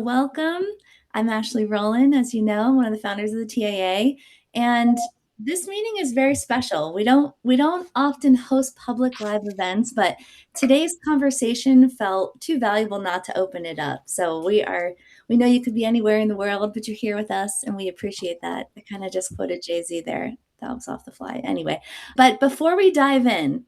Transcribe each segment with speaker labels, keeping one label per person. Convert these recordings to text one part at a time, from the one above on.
Speaker 1: Welcome. I'm Ashley Rowland, as you know, one of the founders of the TAA, and this meeting is very special. We don't often host public live events, but today's conversation felt too valuable not to open it up. So we know you could be anywhere in the world, but you're here with us, and we appreciate that. I kind of just quoted Jay-Z there. That was off the fly. Anyway, but before we dive in,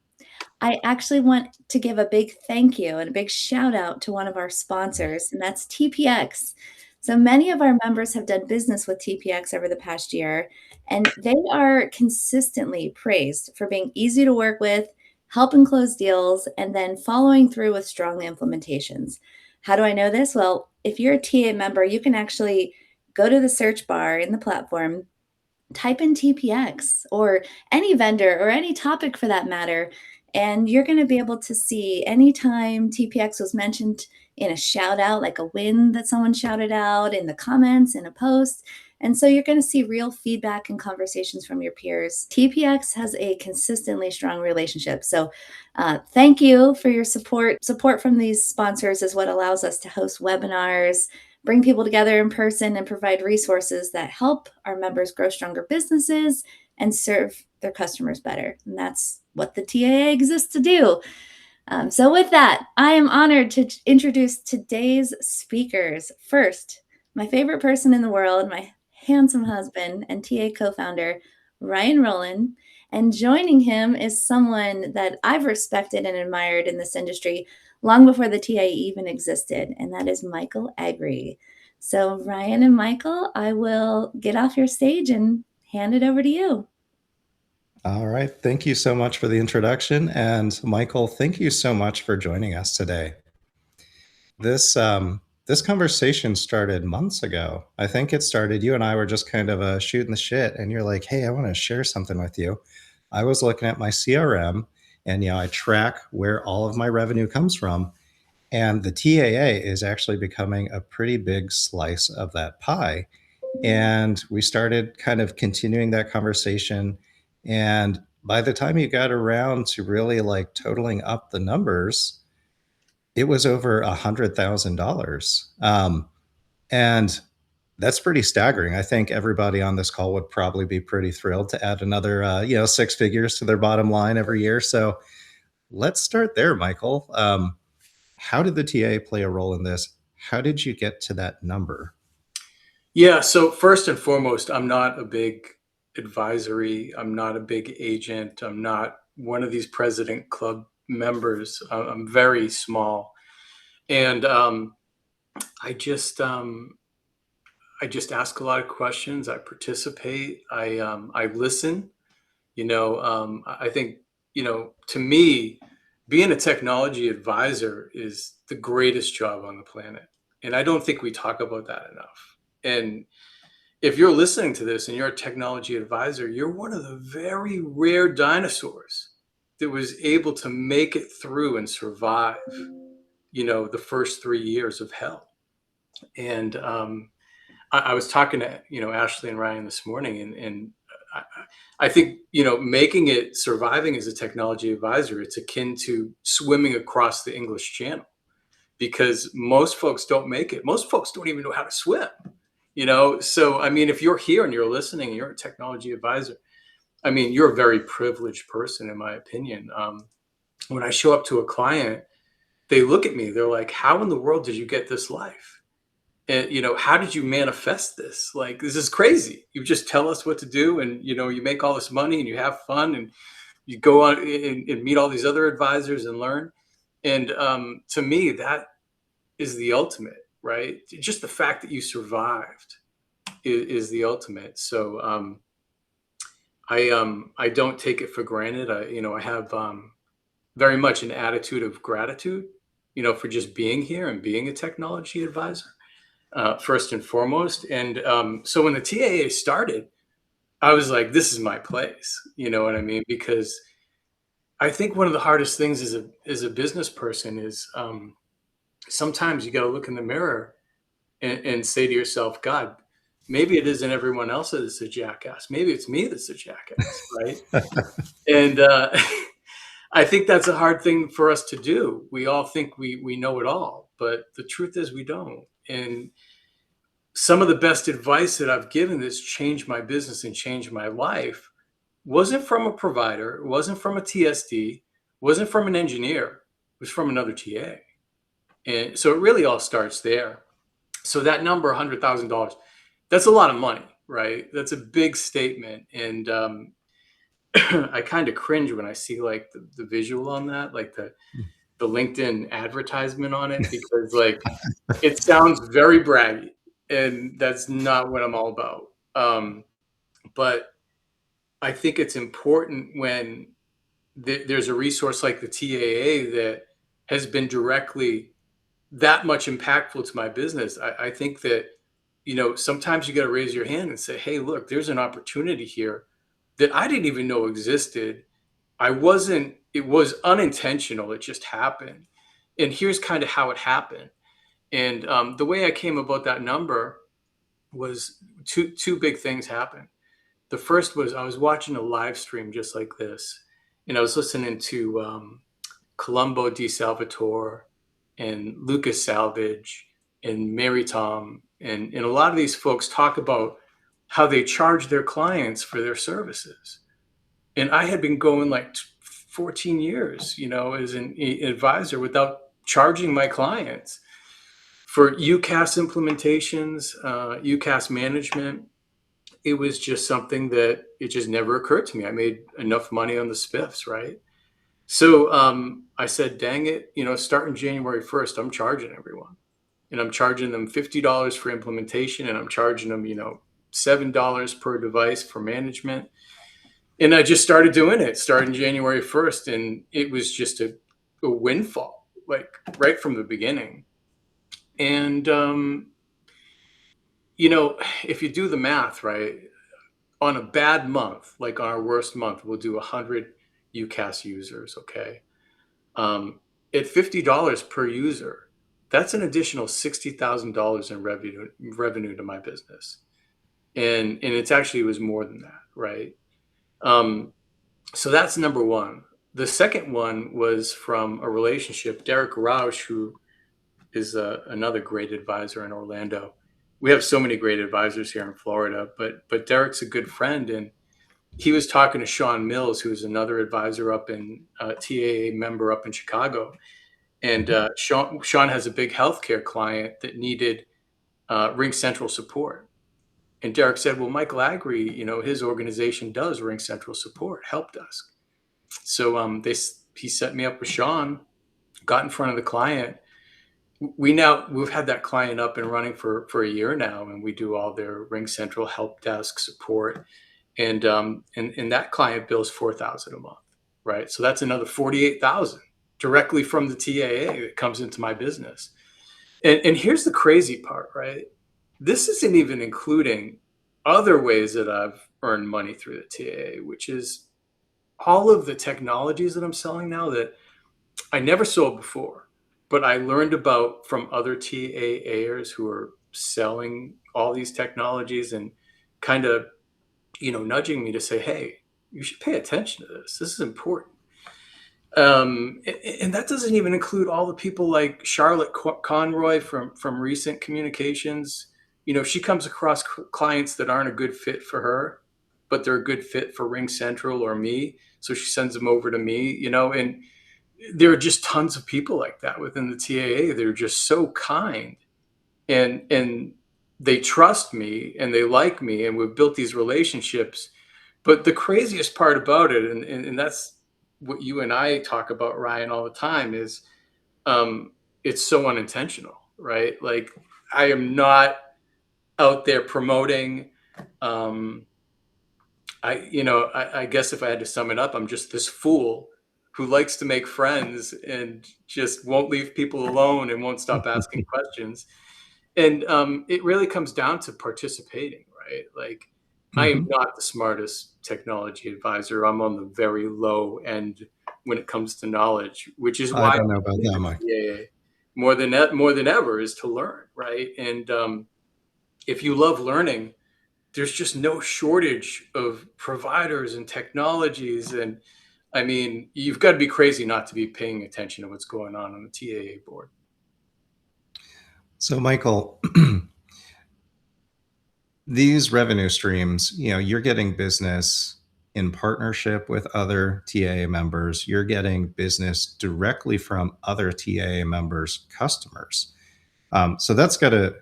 Speaker 1: I actually want to give a big thank you and a big shout out to one of our sponsors, and that's TPX. So many of our members have done business with TPX over the past year, and they are consistently praised for being easy to work with, helping close deals, and then following through with strong implementations. How do I know this? Well, if you're a TA member, you can actually go to the search bar in the platform, type in TPX or any vendor or any topic for that matter, and you're going to be able to see anytime TPX was mentioned in a shout out, like a win that someone shouted out in the comments in a post. And so you're going to see real feedback and conversations from your peers. TPX has a consistently strong relationship. So thank you for your support. Support from these sponsors is what allows us to host webinars, bring people together in person, and provide resources that help our members grow stronger businesses and serve their customers better. And that's what the TAA exists to do. So with that, I am honored to introduce today's speakers. First, my favorite person in the world, my handsome husband and TA co-founder, Ryan Rowland. And joining him is someone that I've respected and admired in this industry long before the TA even existed, and that is Michael Agri. So Ryan and Michael, I will get off your stage and hand it over to you.
Speaker 2: All right. Thank you so much for the introduction. And Michael, thank you so much for joining us today. This conversation started months ago. I think it started, you and I were just kind of shooting the shit, and you're like, hey, I want to share something with you. I was looking at my CRM, and I track where all of my revenue comes from. And the TAA is actually becoming a pretty big slice of that pie. And we started kind of continuing that conversation. And by the time you got around to really like totaling up the numbers, it was over $100,000. And that's pretty staggering. I think everybody on this call would probably be pretty thrilled to add another, six figures to their bottom line every year. So let's start there, Michael. How did the TA play a role in this? How did you get to that number?
Speaker 3: Yeah, so first and foremost, I'm not a big advisory. I'm not a big agent. I'm not one of these president club members. I'm very small, and I just ask a lot of questions. I participate. I listen. I think to me, being a technology advisor is the greatest job on the planet, and I don't think we talk about that enough. And if you're listening to this and you're a technology advisor, you're one of the very rare dinosaurs that was able to make it through and survive, the first 3 years of hell. And I was talking to, Ashley and Ryan this morning, and I think, making it, surviving as a technology advisor, it's akin to swimming across the English Channel, because most folks don't make it. Most folks don't even know how to swim. So I mean, if you're here and you're listening and you're a technology advisor, I mean, you're a very privileged person, in my opinion. When I show up to a client, they look at me, they're like, how in the world did you get this life? And how did you manifest this? Like, this is crazy. You just tell us what to do, and you make all this money and you have fun, and you go on and meet all these other advisors and learn. And to me, that is the ultimate. Right? Just the fact that you survived is the ultimate. So I don't take it for granted. I have very much an attitude of gratitude, for just being here and being a technology advisor, first and foremost. And so when the TAA started, I was like, this is my place. You know what I mean? Because I think one of the hardest things as a business person is sometimes you got to look in the mirror and say to yourself, God, maybe it isn't everyone else that's a jackass. Maybe it's me that's a jackass, right? And I think that's a hard thing for us to do. We all think we know it all, but the truth is we don't. And some of the best advice that I've given that's changed my business and changed my life wasn't from a provider, it wasn't from a TSD, wasn't from an engineer, it was from another TA. And so it really all starts there. So that number, $100,000, that's a lot of money, right? That's a big statement. And I kind of cringe when I see like the visual on that, like the LinkedIn advertisement on it, because like it sounds very braggy, and that's not what I'm all about. But I think it's important when there's a resource like the TAA that has been directly that much impactful to my business. I think that, sometimes you got to raise your hand and say, hey, look, there's an opportunity here that I didn't even know existed. It was unintentional. It just happened. And here's kind of how it happened. And the way I came about that number was two big things happened. The first was I was watching a live stream just like this, and I was listening to Columbo Di Salvatore and Lucas Salvage and Mary Tom, and a lot of these folks talk about how they charge their clients for their services. And I had been going like 14 years, as an advisor without charging my clients for UCAS implementations, UCAS management. It was just something that it just never occurred to me. I made enough money on the spiffs, right? So I said, dang it, starting January 1st, I'm charging everyone. And I'm charging them $50 for implementation, and I'm charging them, $7 per device for management. And I just started doing it starting January 1st. And it was just a windfall, like right from the beginning. And, if you do the math, right, on a bad month, like on our worst month, we'll do 100 UCAS users, okay? At $50 per user, that's an additional $60,000 in revenue to my business. And it's actually, it was more than that, right? So that's number one. The second one was from a relationship, Derek Roush, who is another great advisor in Orlando. We have so many great advisors here in Florida, but Derek's a good friend, and he was talking to Sean Mills, who's another advisor up in TAA member up in Chicago, and Sean has a big healthcare client that needed Ring Central support, and Derek said, "Well, Michael Agri, his organization does Ring Central support, help desk." So he set me up with Sean, got in front of the client. We've had that client up and running for a year now, and we do all their Ring Central help desk support. And that client bills $4,000 a month, right? So that's another $48,000 directly from the TAA that comes into my business. And here's the crazy part, right? This isn't even including other ways that I've earned money through the TAA, which is all of the technologies that I'm selling now that I never sold before, but I learned about from other TAAers who are selling all these technologies and kind of, nudging me to say, hey, you should pay attention to this. This is important. And that doesn't even include all the people like Charlotte Conroy from Recent Communications. She comes across clients that aren't a good fit for her, but they're a good fit for Ring Central or me. So she sends them over to me, and there are just tons of people like that within the TAA. They're just so kind, and they trust me and they like me, and we've built these relationships. But the craziest part about it, and that's what you and I talk about, Ryan, all the time, is it's so unintentional, right? Like, I am not out there promoting. I guess if I had to sum it up, I'm just this fool who likes to make friends and just won't leave people alone and won't stop asking questions. And it really comes down to participating, right? Like, I am not the smartest technology advisor. I'm on the very low end when it comes to knowledge, which is
Speaker 2: I
Speaker 3: why
Speaker 2: don't know about that, Mike.
Speaker 3: more than ever is to learn, right? And if you love learning, there's just no shortage of providers and technologies. And I mean, you've got to be crazy not to be paying attention to what's going on the TAA board.
Speaker 2: So, Michael, these revenue streams, you're getting business in partnership with other TAA members. You're getting business directly from other TAA members' customers. So that's got to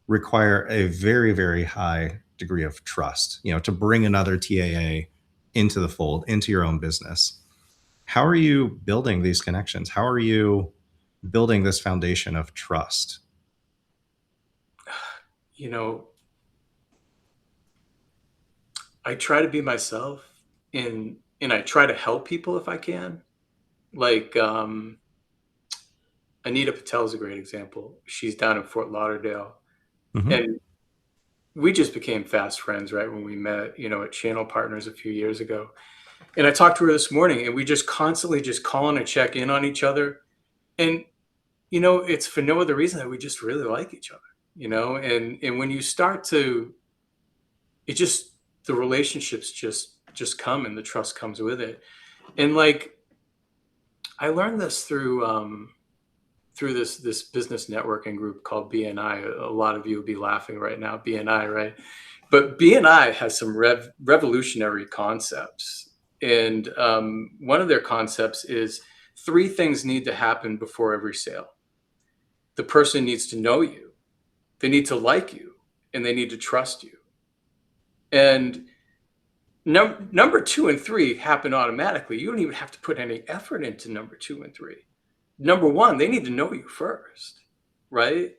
Speaker 2: require a very, very high degree of trust, to bring another TAA into the fold, into your own business. How are you building these connections? How are you building this foundation of trust?
Speaker 3: You know, I try to be myself and I try to help people if I can. Like Anita Patel is a great example. She's down in Fort Lauderdale,
Speaker 2: Hmm.
Speaker 3: and we just became fast friends right when we met, at Channel Partners a few years ago. And I talked to her this morning, and we just constantly just call and check in on each other. And it's for no other reason that we just really like each other. And when you start to, it just the relationships just come and the trust comes with it. And like I learned this through this business networking group called BNI. A lot of you will be laughing right now, BNI, right? But BNI has some revolutionary concepts. And one of their concepts is three things need to happen before every sale. The person needs to know you, they need to like you, and they need to trust you. And number two and three happen automatically. You don't even have to put any effort into number two and three. Number one, they need to know you first, right?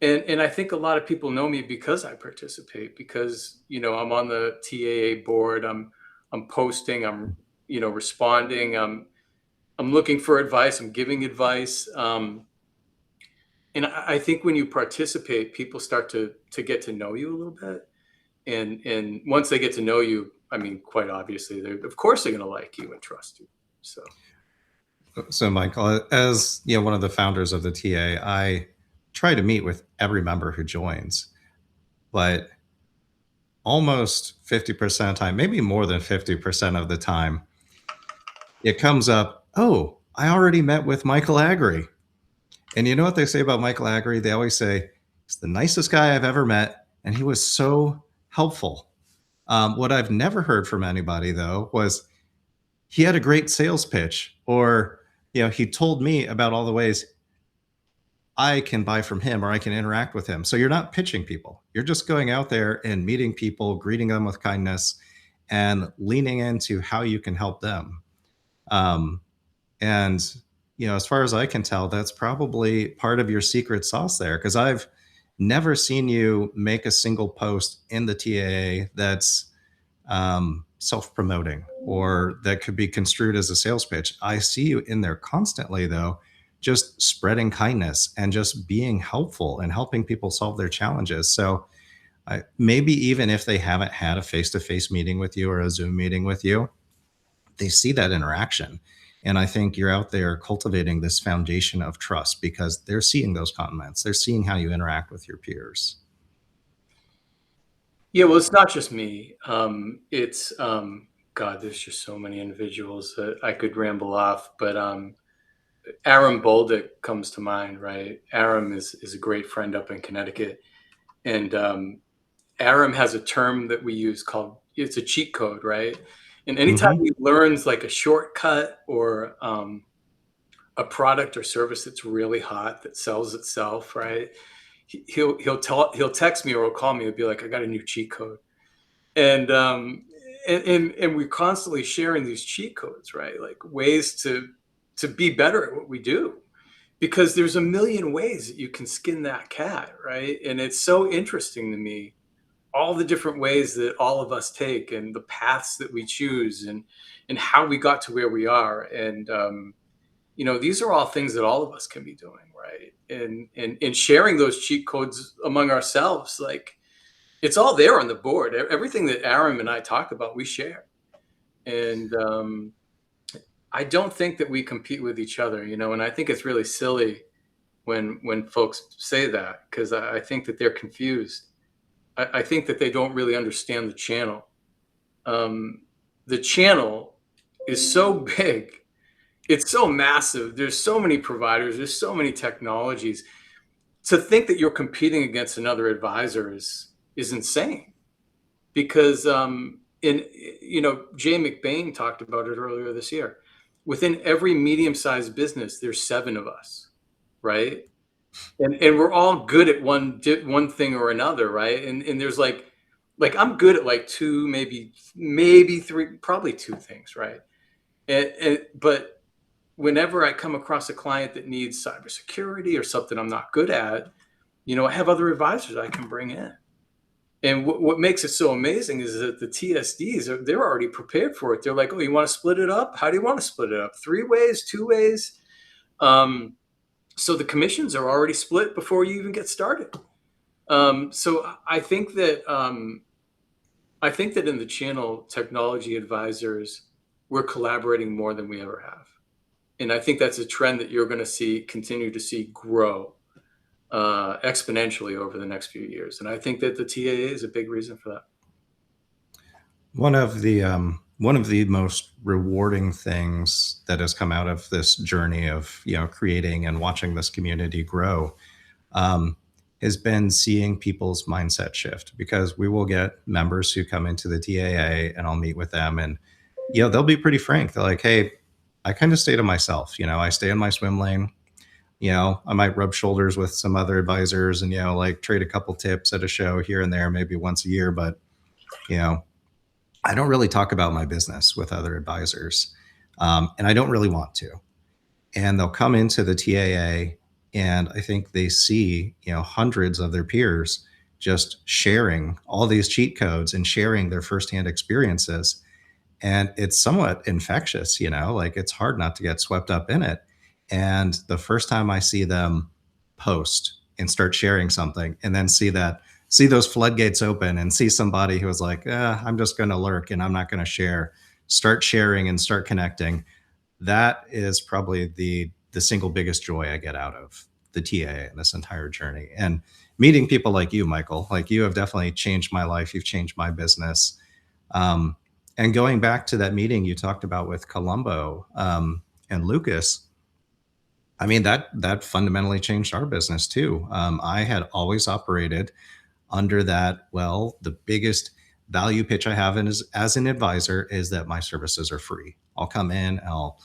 Speaker 3: And I think a lot of people know me because I participate, because I'm on the TAA board. I'm posting. I'm responding. I'm looking for advice. I'm giving advice. And I think when you participate, people start to get to know you a little bit. And once they get to know you, I mean, quite obviously, of course they're going to like you and trust you. So
Speaker 2: So, Michael, as one of the founders of the TA, I try to meet with every member who joins, but almost 50% of the time, maybe more than 50% of the time, it comes up, oh, I already met with Michael Agri. And you know what they say about Michael Agri? They always say, he's the nicest guy I've ever met, and he was so helpful. What I've never heard from anybody, though, was he had a great sales pitch, or he told me about all the ways I can buy from him or I can interact with him. So you're not pitching people. You're just going out there and meeting people, greeting them with kindness, and leaning into how you can help them. Um, and as far as I can tell, that's probably part of your secret sauce there, because I've never seen you make a single post in the TAA that's self-promoting or that could be construed as a sales pitch. I see you in there constantly, though, just spreading kindness and just being helpful and helping people solve their challenges. So maybe even if they haven't had a face-to-face meeting with you or a Zoom meeting with you, they see that interaction. And I think you're out there cultivating this foundation of trust because they're seeing those comments. They're seeing how you interact with your peers.
Speaker 3: yeah, well, it's not just me. It's God. There's just so many individuals that I could ramble off, but Aram Bolduc comes to mind, right? Aram is a great friend up in Connecticut, and Aram has a term that we use called it's a cheat code, right? And anytime
Speaker 2: Mm-hmm.
Speaker 3: he learns like a shortcut or a product or service that's really hot that sells itself, right? He'll text me or he'll call me. He'll be like, "I got a new cheat code," and we're constantly sharing these cheat codes, right? Like ways to be better at what we do, because there's a million ways that you can skin that cat, right? And it's so interesting to me, all the different ways that all of us take and the paths that we choose and how we got to where we are. And these are all things that all of us can be doing, right? And sharing those cheat codes among ourselves, like it's all there on the board. Everything that Aram and I talk about, we share. And I don't think that we compete with each other, and I think it's really silly when folks say that, because I think that they're confused. I think that they don't really understand the channel. The channel is so big, it's so massive. There's so many providers, there's so many technologies. to think that you're competing against another advisor is insane, because in Jay McBain talked about it earlier this year. Within every medium-sized business, there's 7 of us, right? And we're all good at one thing or another, right? And there's like I'm good at like 2, maybe 3, probably 2 things, right? But whenever I come across a client that needs cybersecurity or something I'm not good at, I have other advisors I can bring in. And what makes it so amazing is that the TSDs they're already prepared for it. They're like, oh, you want to split it up? How do you want to split it up? 3 ways, 2 ways? So the commissions are already split before you even get started. So I think that in the channel technology advisors, we're collaborating more than we ever have. And I think that's a trend that you're going to continue to see grow exponentially over the next few years. And I think that the TAA is a big reason for that.
Speaker 2: One of the most rewarding things that has come out of this journey of creating and watching this community grow has been seeing people's mindset shift, because we will get members who come into the TAA and I'll meet with them, and they'll be pretty frank. They're like, hey, I kind of stay to myself. I stay in my swim lane. I might rub shoulders with some other advisors and like trade a couple tips at a show here and there, maybe once a year, but I don't really talk about my business with other advisors, and I don't really want to. And they'll come into the TAA, and I think they see hundreds of their peers just sharing all these cheat codes and sharing their firsthand experiences, and it's somewhat infectious. Like, it's hard not to get swept up in it. And the first time I see them post and start sharing something, and then see those floodgates open and see somebody who was like, I'm just going to lurk and I'm not going to share, start sharing and start connecting. That is probably the single biggest joy I get out of the TA and this entire journey. And meeting people like you, Michael, like you have definitely changed my life. You've changed my business. And going back to that meeting you talked about with Colombo and Lucas, I mean, that fundamentally changed our business too. I had always operated under that, well, the biggest value pitch I have as an advisor is that my services are free. I'll come in, I'll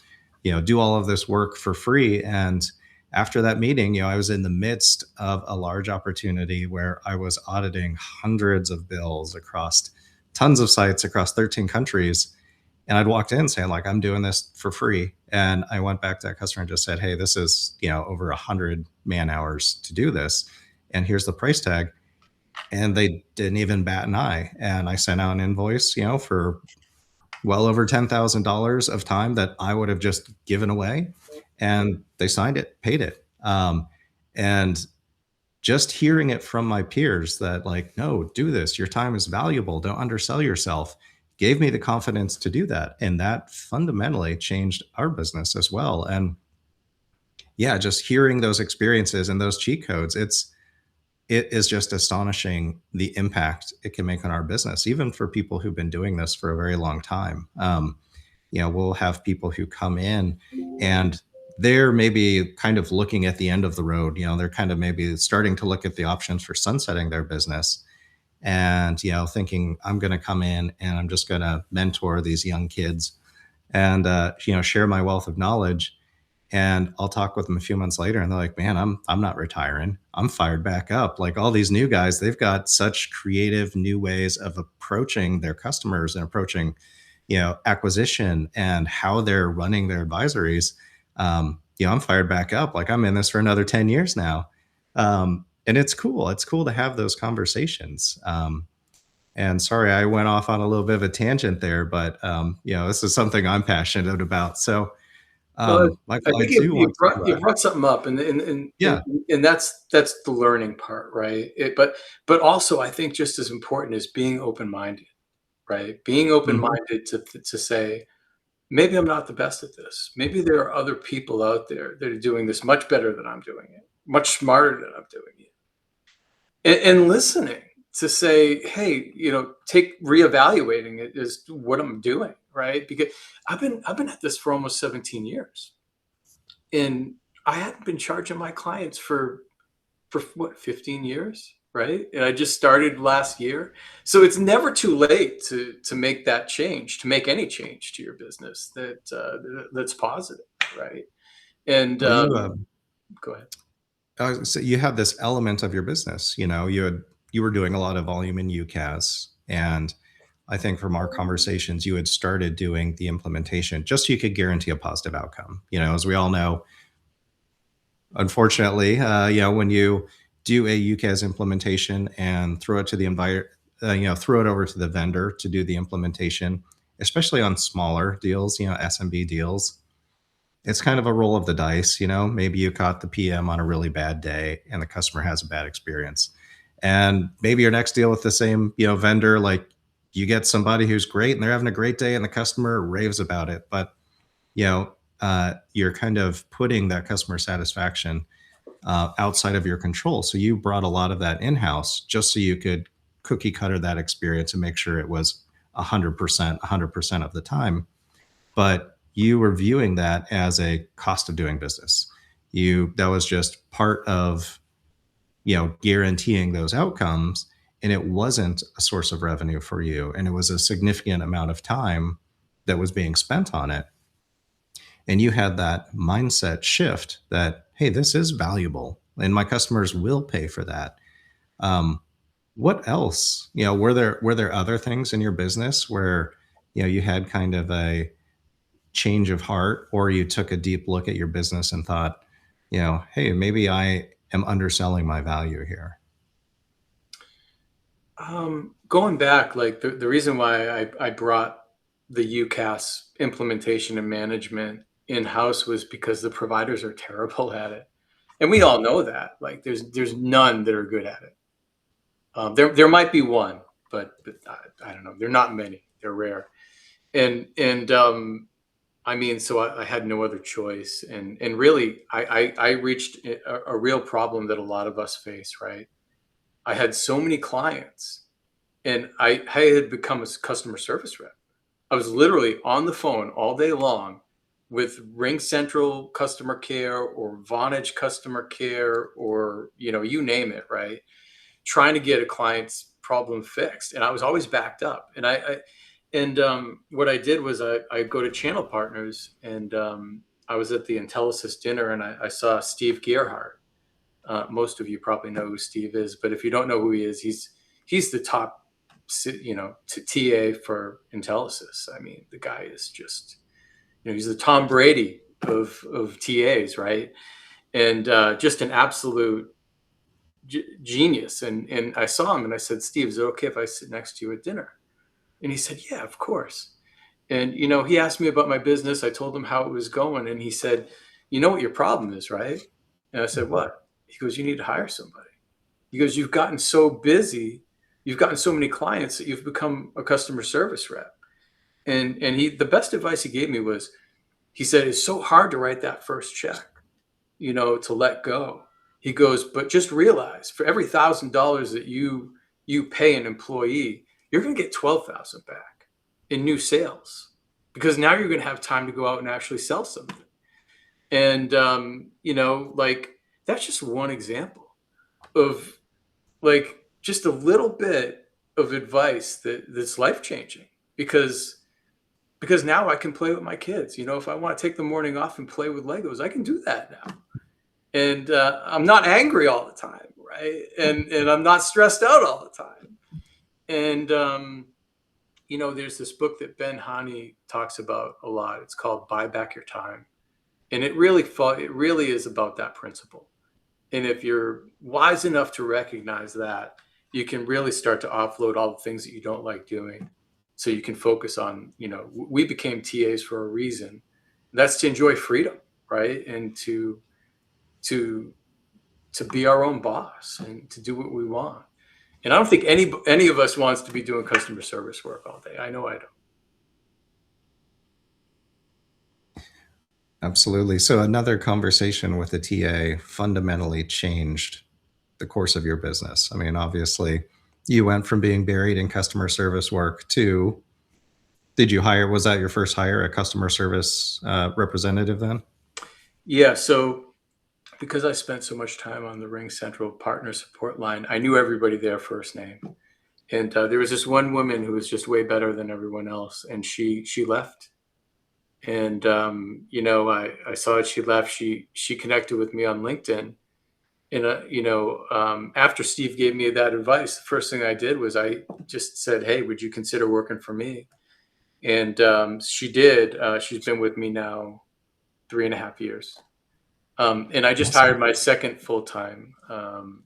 Speaker 2: do all of this work for free. And after that meeting, I was in the midst of a large opportunity where I was auditing hundreds of bills across tons of sites across 13 countries. And I'd walked in saying, like, I'm doing this for free. And I went back to that customer and just said, hey, this is, over 100 man hours to do this. And here's the price tag. And they didn't even bat an eye. And I sent out an invoice, for well over $10,000 of time that I would have just given away. And they signed it, paid it. And just hearing it from my peers that, like, no, do this. Your time is valuable. Don't undersell yourself, gave me the confidence to do that. And that fundamentally changed our business as well. And yeah, just hearing those experiences and those cheat codes, it is just astonishing the impact it can make on our business, even for people who've been doing this for a very long time. We'll have people who come in and they're maybe kind of looking at the end of the road. They're kind of maybe starting to look at the options for sunsetting their business, and thinking, I'm going to come in and I'm just going to mentor these young kids and share my wealth of knowledge. And I'll talk with them a few months later and they're like, man, I'm not retiring. I'm fired back up. Like, all these new guys, they've got such creative new ways of approaching their customers and approaching acquisition and how they're running their advisories. I'm fired back up. Like, I'm in this for another 10 years now. And it's cool. It's cool to have those conversations. And sorry, I went off on a little bit of a tangent there, but this is something I'm passionate about. So,
Speaker 3: Well, I
Speaker 2: Michael, I
Speaker 3: think
Speaker 2: do want
Speaker 3: you
Speaker 2: to,
Speaker 3: brought something up, and
Speaker 2: yeah.
Speaker 3: that's the learning part, right? But also, I think just as important is being open-minded, right? Being
Speaker 2: Mhm.
Speaker 3: open-minded to say, maybe I'm not the best at this. Maybe there are other people out there that are doing this much better than I'm doing it, much smarter than I'm doing it. And listening to say, hey, take reevaluating it as to what I'm doing, right? Because I've been at this for almost 17 years, and I hadn't been charging my clients for for what, 15 years, right? And I just started last year. So it's never too late to make that change, to make any change to your business that's positive, right? And
Speaker 2: Well,
Speaker 3: go ahead.
Speaker 2: so you had this element of your business. You were doing a lot of volume in UCAS, and I think from our conversations, you had started doing the implementation just so you could guarantee a positive outcome. As we all know, unfortunately, when you do a UCAS implementation and throw it to the throw it over to the vendor to do the implementation, especially on smaller deals, SMB deals, it's kind of a roll of the dice. Maybe you caught the PM on a really bad day and the customer has a bad experience. And maybe your next deal with the same, vendor, like you get somebody who's great and they're having a great day and the customer raves about it. But, you're kind of putting that customer satisfaction outside of your control. So you brought a lot of that in-house just so you could cookie cutter that experience and make sure it was 100% of the time. But you were viewing that as a cost of doing business. That was just part of, guaranteeing those outcomes. And it wasn't a source of revenue for you. And it was a significant amount of time that was being spent on it. And you had that mindset shift that, hey, this is valuable and my customers will pay for that. What else? Were there other things in your business where, you had kind of a change of heart, or you took a deep look at your business and thought, hey, maybe I am underselling my value here?
Speaker 3: Going back, like the reason why I brought the UCAS implementation and management in-house was because the providers are terrible at it. And we all know that. Like there's none that are good at it. There might be one, but I don't know. They're not many. They're rare. And I mean, so I had no other choice. And really, I reached a real problem that a lot of us face, right? I had so many clients, and I had become a customer service rep. I was literally on the phone all day long with Ring Central customer care or Vonage customer care, or you name it, right? Trying to get a client's problem fixed, and I was always backed up. And what I did was I go to channel partners, and I was at the Intelisys dinner, and I saw Steve Gerhardt. Most of you probably know who Steve is, but if you don't know who he is, he's the top, TA for Intelisys. I mean, the guy is just, he's the Tom Brady of TAs, right? And just an absolute genius. And I saw him and I said, Steve, is it okay if I sit next to you at dinner? And he said, yeah, of course. And, he asked me about my business. I told him how it was going. And he said, you know what your problem is, right? And I said, what? He goes, you need to hire somebody. He goes, you've gotten so busy. You've gotten so many clients that you've become a customer service rep. And the best advice he gave me was, he said, it's so hard to write that first check, to let go. He goes, but just realize for every $1,000 that you pay an employee, you're going to get 12,000 back in new sales, because now you're going to have time to go out and actually sell something. And, like that's just one example of like just a little bit of advice that's life-changing, because now I can play with my kids. If I want to take the morning off and play with Legos, I can do that now. And I'm not angry all the time, right? And I'm not stressed out all the time. And there's this book that Ben Hani talks about a lot. It's called Buy Back Your Time, and it really is about that principle. And if you're wise enough to recognize that, you can really start to offload all the things that you don't like doing, so you can focus on. We became TAs for a reason. That's to enjoy freedom, right? And to be our own boss and to do what we want. And I don't think any of us wants to be doing customer service work all day. I know I don't.
Speaker 2: Absolutely. So another conversation with a TA fundamentally changed the course of your business. I mean, obviously, you went from being buried in customer service work to, was that your first hire, a customer service representative then?
Speaker 3: Yeah. So because I spent so much time on the Ring Central partner support line, I knew everybody there first name. And there was this one woman who was just way better than everyone else, and she left. And I saw that she left. She connected with me on LinkedIn, and after Steve gave me that advice, the first thing I did was I just said, "Hey, would you consider working for me?" And she did. She's been with me now 3.5 years. And I just
Speaker 2: Awesome.
Speaker 3: hired my second full-time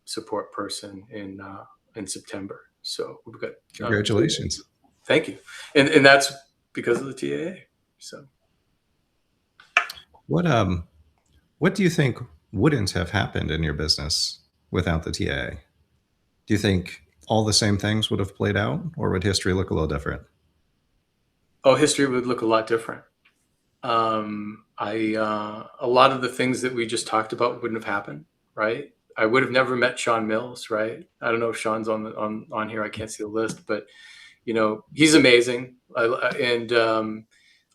Speaker 3: support person in September. So we've got two.
Speaker 2: Congratulations.
Speaker 3: Thank you, and that's because of the TAA. So
Speaker 2: What what do you think wouldn't have happened in your business without the TAA? Do you think all the same things would have played out, or would history look a little different?
Speaker 3: history would look a lot different. I A lot of the things that we just talked about wouldn't have happened, right? I would have never met Sean Mills, right? I don't know if Sean's on here. I can't see the list, but he's amazing. And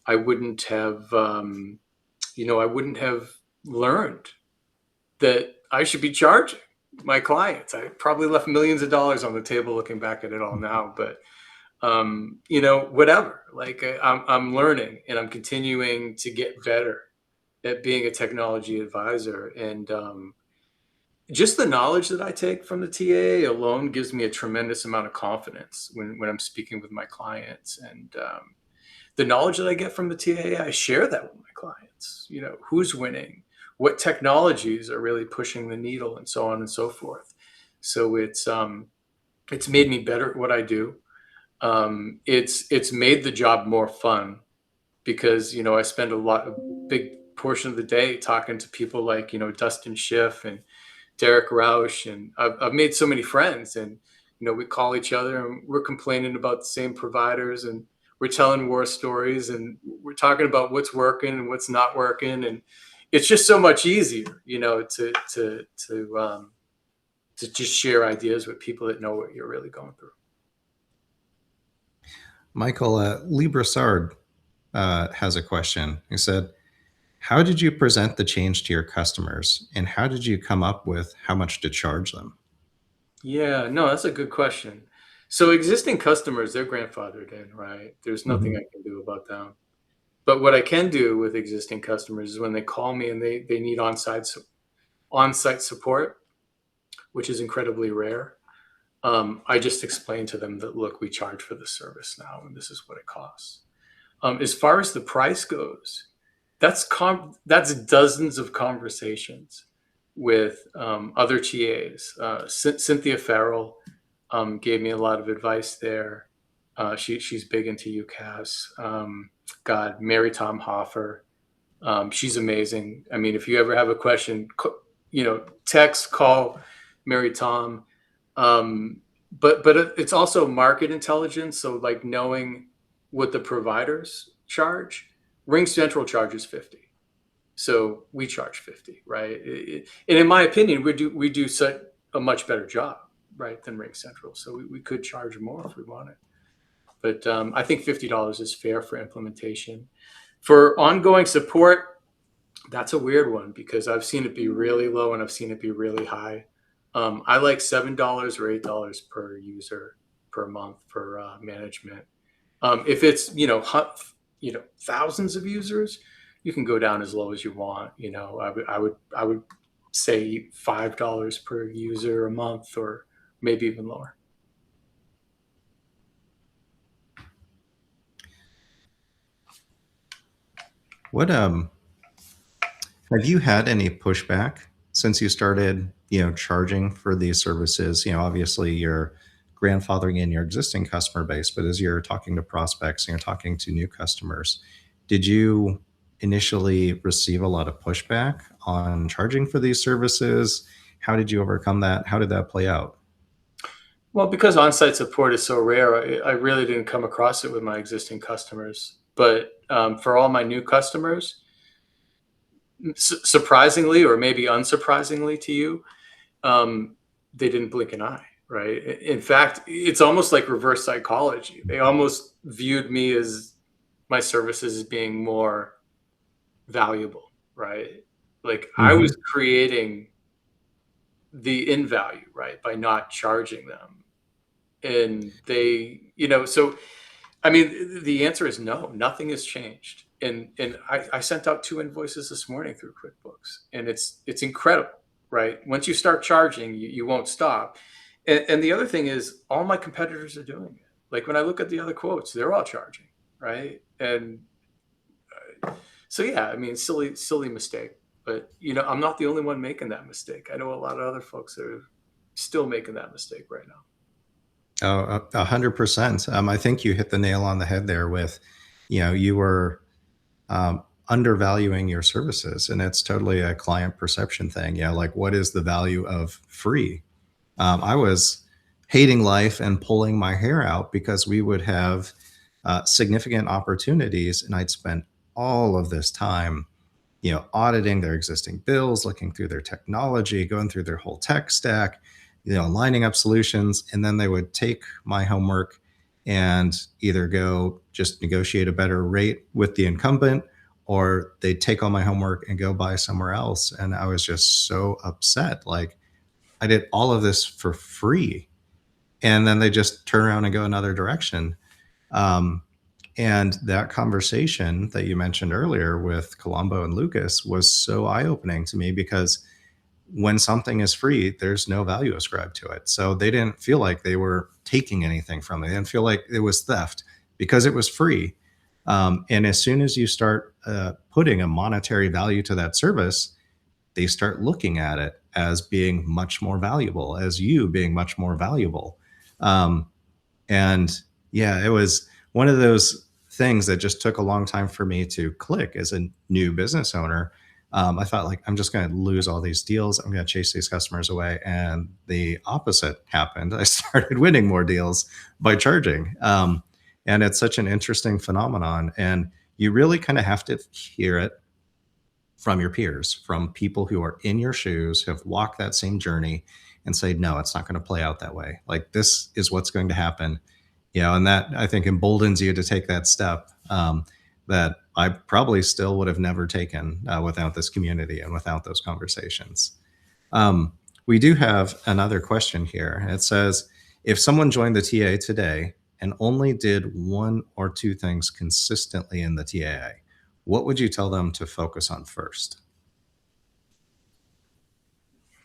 Speaker 3: I wouldn't have I wouldn't have learned that I should be charging my clients. I probably left millions of dollars on the table looking back at it all now, but whatever. Like I'm learning and I'm continuing to get better at being a technology advisor. And just the knowledge that I take from the TA alone gives me a tremendous amount of confidence when I'm speaking with my clients. And the knowledge that I get from the TA, I share that with my clients. Who's winning, what technologies are really pushing the needle, and so on and so forth. So it's made me better at what I do. It's made the job more fun because I spend a big portion of the day talking to people like Dustin Schiff and Derek Roush, and I've made so many friends, and we call each other and we're complaining about the same providers, and we're telling war stories, and we're talking about what's working and what's not working, and it's just so much easier, to just share ideas with people that know what you're really going through.
Speaker 2: Michael, Lee Brassard has a question. He said, how did you present the change to your customers, and how did you come up with how much to charge them?
Speaker 3: Yeah, no, that's a good question. So existing customers, they're grandfathered in, right? There's nothing
Speaker 2: Mhm.
Speaker 3: I can do about them. But what I can do with existing customers is when they call me and they need on-site support, which is incredibly rare. I just explain to them that, look, we charge for the service now, and this is what it costs. As far as the price goes, that's dozens of conversations with other TAs. Cynthia Farrell gave me a lot of advice there. She's big into UCAS. God, Mary Tom Hoffer. She's amazing. I mean, if you ever have a question, text, call Mary Tom. But it's also market intelligence. So like knowing what the providers charge. Ring Central charges 50. So we charge 50, right? And in my opinion, we do such a much better job, right, than Ring Central. So we could charge more if we wanted. But I think $50 is fair for implementation. For ongoing support, that's a weird one because I've seen it be really low and I've seen it be really high. I like $7 or $8 per user per month for management. If it's thousands of users, you can go down as low as you want. I would say $5 per user a month, or maybe even lower.
Speaker 2: What have you had any pushback since you started, charging for these services? Obviously you're grandfathering in your existing customer base, but as you're talking to prospects and you're talking to new customers, did you initially receive a lot of pushback on charging for these services? How did you overcome that? How did that play out?
Speaker 3: Well, because on-site support is so rare, I really didn't come across it with my existing customers. But for all my new customers, surprisingly, or maybe unsurprisingly to you, they didn't blink an eye, right? In fact, it's almost like reverse psychology. They almost viewed me as my services as being more valuable, right? Like I was
Speaker 2: Hmm.
Speaker 3: creating the in value, right, by not charging them. And they, so I mean, the answer is no, nothing has changed. And I sent out 2 invoices this morning through QuickBooks, and it's incredible, right? Once you start charging, you won't stop. And the other thing is, all my competitors are doing it. Like when I look at the other quotes, they're all charging, right? And so yeah, I mean, silly mistake. But I'm not the only one making that mistake. I know a lot of other folks that are still making that mistake right now.
Speaker 2: Oh, 100%. I think you hit the nail on the head there with, you were undervaluing your services, and it's totally a client perception thing. Yeah, like what is the value of free? I was hating life and pulling my hair out because we would have significant opportunities, and I'd spend all of this time, auditing their existing bills, looking through their technology, going through their whole tech stack, lining up solutions. And then they would take my homework and either go just negotiate a better rate with the incumbent, or they'd take all my homework and go buy somewhere else. And I was just so upset. Like, I did all of this for free. And then they just turn around and go another direction. Um, and that conversation that you mentioned earlier with Colombo and Lucas was so eye opening to me, because when something is free, there's no value ascribed to it. So they didn't feel like they were taking anything from it. They didn't feel like it was theft because it was free. And as soon as you start putting a monetary value to that service, they start looking at it as being much more valuable, as you being much more valuable. Um, and yeah, it was one of those things that just took a long time for me to click as a new business owner. I thought, like, I'm just going to lose all these deals. I'm going to chase these customers away. And the opposite happened. I started winning more deals by charging. And it's such an interesting phenomenon. And you really kind of have to hear it from your peers, from people who are in your shoes, have walked that same journey, and say, no, it's not going to play out that way. Like, this is what's going to happen. And that, I think, emboldens you to take that step, that I probably still would have never taken without this community and without those conversations. We do have another question here. It says, if someone joined the TA today and only did one or two things consistently in the TAA, what would you tell them to focus on first?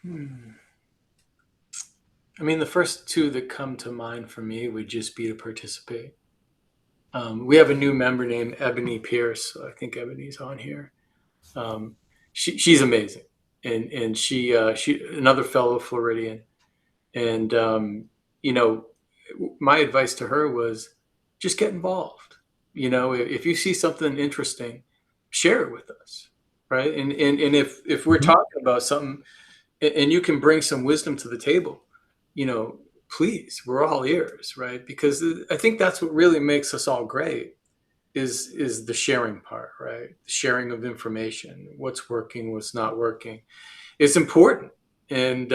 Speaker 3: I mean, the first two that come to mind for me would just be to participate. We have a new member named Ebony Pierce. I think Ebony's on here. She's amazing, and she another fellow Floridian. And my advice to her was just get involved. If you see something interesting, share it with us, right? And if we're
Speaker 2: Mhm.
Speaker 3: talking about something, and you can bring some wisdom to the table, please, we're all ears, right? Because I think that's what really makes us all great is the sharing part, right? The sharing of information, what's working, what's not working. It's important. And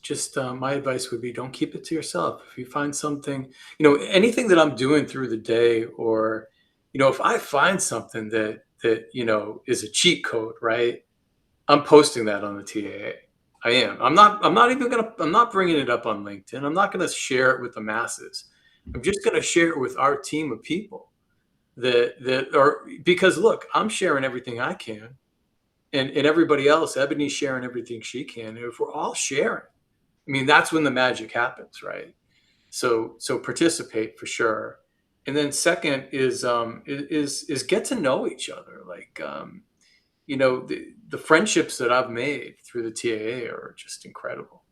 Speaker 3: just my advice would be, don't keep it to yourself. If you find something, anything that I'm doing through the day, or if I find something that is a cheat code, right? I'm posting that on the TAA. I am. I'm not bringing it up on LinkedIn. I'm not gonna share it with the masses. I'm just gonna share it with our team of people that are, because look, I'm sharing everything I can, and everybody else, Ebony's sharing everything she can. And if we're all sharing, I mean, that's when the magic happens, right? So participate for sure. And then second is get to know each other. Like the friendships that I've made through the TAA are just incredible.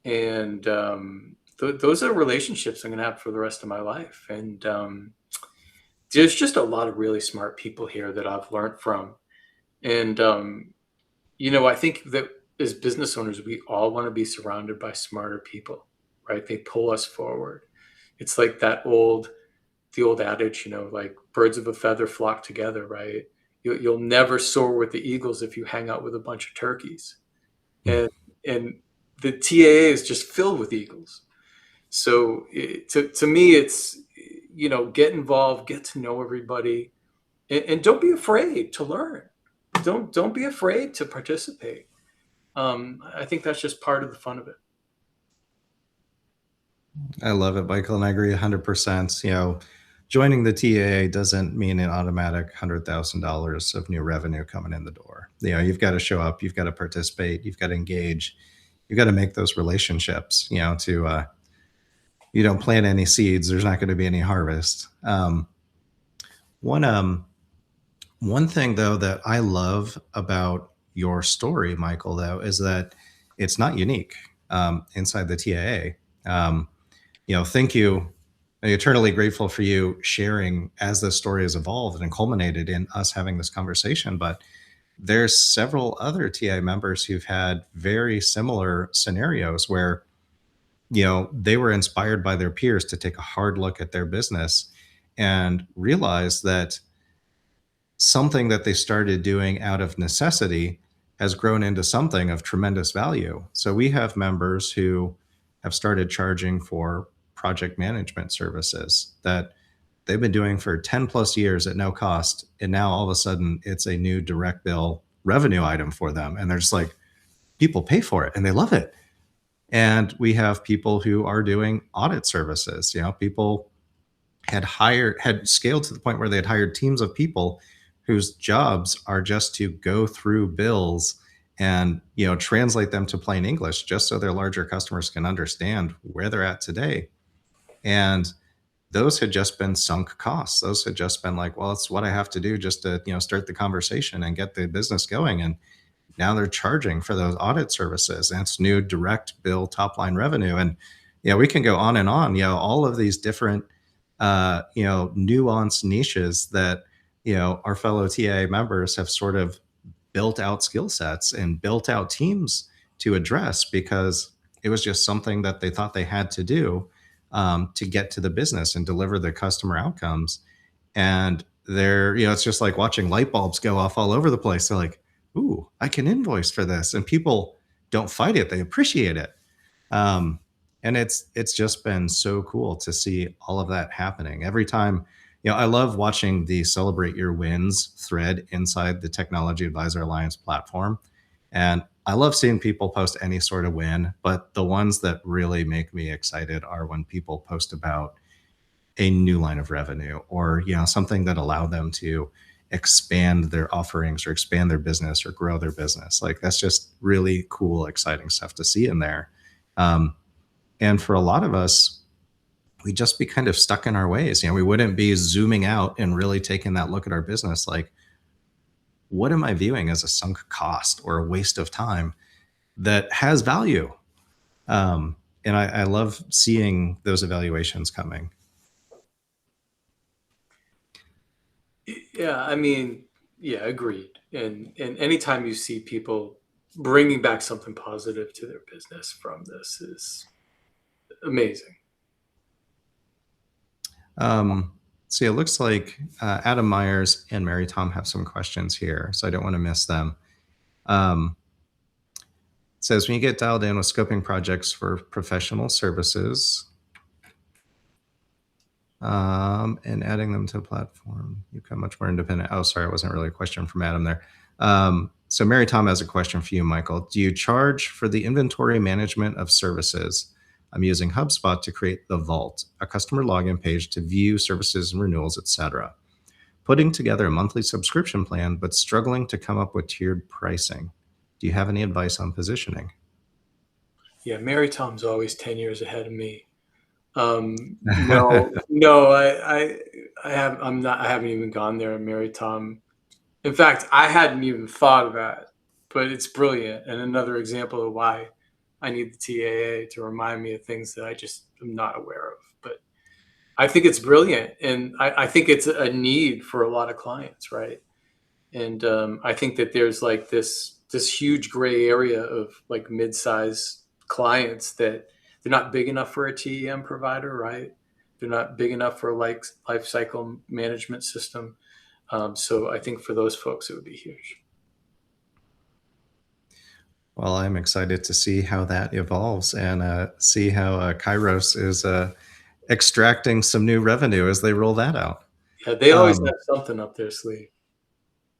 Speaker 3: And those are relationships I'm going to have for the rest of my life. And there's just a lot of really smart people here that I've learned from. And, I think that as business owners, we all want to be surrounded by smarter people, right? They pull us forward. It's like the old adage, like birds of a feather flock together, right? You'll never soar with the eagles if you hang out with a bunch of turkeys. And the TAA is just filled with eagles. So to me, it's, get involved, get to know everybody, and don't be afraid to learn. don't be afraid to participate. I think that's just part of the fun of it.
Speaker 2: I love it, Michael, and I agree 100%. Joining the TAA doesn't mean an automatic $100,000 of new revenue coming in the door. You've got to show up, you've got to participate, you've got to engage, you've got to make those relationships. To you don't plant any seeds, there's not going to be any harvest. One one thing though that I love about your story, Michael, though, is that it's not unique inside the TAA. Thank you. I'm eternally grateful for you sharing as this story has evolved and culminated in us having this conversation. But there's several other TAA members who've had very similar scenarios where they were inspired by their peers to take a hard look at their business and realize that something that they started doing out of necessity has grown into something of tremendous value. So we have members who have started charging for project management services that they've been doing for 10 plus years at no cost. And now all of a sudden it's a new direct bill revenue item for them. And they're just like, people pay for it and they love it. And we have people who are doing audit services. People had scaled to the point where they had hired teams of people whose jobs are just to go through bills and translate them to plain English just so their larger customers can understand where they're at today. And those had just been sunk costs. Those had just been like, well, it's what I have to do just to start the conversation and get the business going. And now they're charging for those audit services, and it's new direct bill top line revenue. And we can go on and on. All of these different nuanced niches that our fellow TA members have sort of built out skill sets and built out teams to address, because it was just something that they thought they had to do to get to the business and deliver the customer outcomes. And it's just like watching light bulbs go off all over the place. They're like, ooh, I can invoice for this. And people don't fight it. They appreciate it. And it's just been so cool to see all of that happening every time. I love watching the Celebrate Your Wins thread inside the Technology Advisor Alliance platform. And I love seeing people post any sort of win, but the ones that really make me excited are when people post about a new line of revenue, or something that allowed them to expand their offerings or expand their business or grow their business. Like, that's just really cool, exciting stuff to see in there. And for a lot of us, we'd just be kind of stuck in our ways. We wouldn't be zooming out and really taking that look at our business. Like, what am I viewing as a sunk cost or a waste of time that has value? And I love seeing those evaluations coming.
Speaker 3: Yeah, I mean, yeah, agreed. And anytime you see people bringing back something positive to their business from this is amazing.
Speaker 2: So it looks like Adam Myers and Mary Tom have some questions here, so I don't want to miss them. It says, when you get dialed in with scoping projects for professional services and adding them to a platform, you become much more independent. Oh, sorry, it wasn't really a question from Adam there. So Mary Tom has a question for you, Michael. Do you charge for the inventory management of services? I'm using HubSpot to create the Vault, a customer login page to view services and renewals, etc. Putting together a monthly subscription plan, but struggling to come up with tiered pricing. Do you have any advice on positioning?
Speaker 3: Yeah, Mary Tom's always 10 years ahead of me. No, I haven't even gone there, Mary Tom. In fact, I hadn't even thought of that, but it's brilliant. And another example of why I need the TAA to remind me of things that I just am not aware of. But I think it's brilliant. And I think it's a need for a lot of clients, right? And I think that there's like this huge gray area of like mid-size clients that they're not big enough for a TEM provider, right? They're not big enough for a life cycle management system. So I think for those folks, it would be huge.
Speaker 2: Well, I'm excited to see how that evolves and see how Kairos is extracting some new revenue as they roll that out.
Speaker 3: Yeah, they always have something up their sleeve.